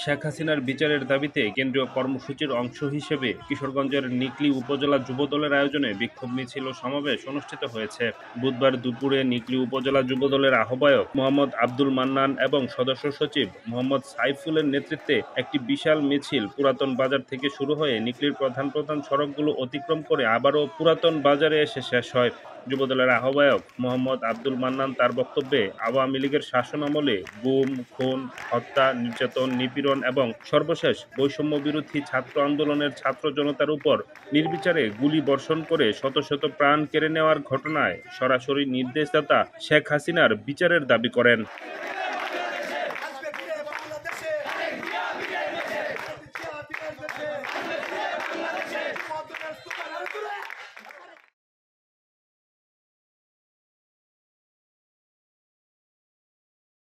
শেখ হাসিনার বিচারের দাবিতে কেন্দ্রীয় কর্মসূচির অংশ হিসেবে কিশোরগঞ্জের নিকলী উপজেলা যুবদলের আয়োজনে বিক্ষোভ মিছিল ও সমাবেশ অনুষ্ঠিত হয়েছে। বুধবার দুপুরে নিকলী উপজেলা যুবদলের আহ্বায়ক মোহাম্মদ আব্দুল মান্নান এবং সদস্য সচিব মোহাম্মদ সাইফুলের নেতৃত্বে একটি বিশাল মিছিল পুরাতন বাজার থেকে শুরু হয়ে নিকলীর প্রধান প্রধান সড়কগুলো অতিক্রম করে আবারও পুরাতন বাজারে এসে শেষ হয়। যুবদলের আহ্বায়ক মোহাম্মদ আব্দুল মান্নান তার বক্তব্যে আওয়ামী লীগের শাসনামলে গুম, খুন, হত্যা, নির্যাতন, নিপীড়ন এবং সর্বশেষ বৈষম্য বিরোধী ছাত্র আন্দোলনের ছাত্র জনতার উপর নির্বিচারে গুলি বর্ষণ করে শত শত প্রাণ কেড়ে নেওয়ার ঘটনায় সরাসরি নির্দেশদাতা শেখ হাসিনার বিচারের দাবি করেন।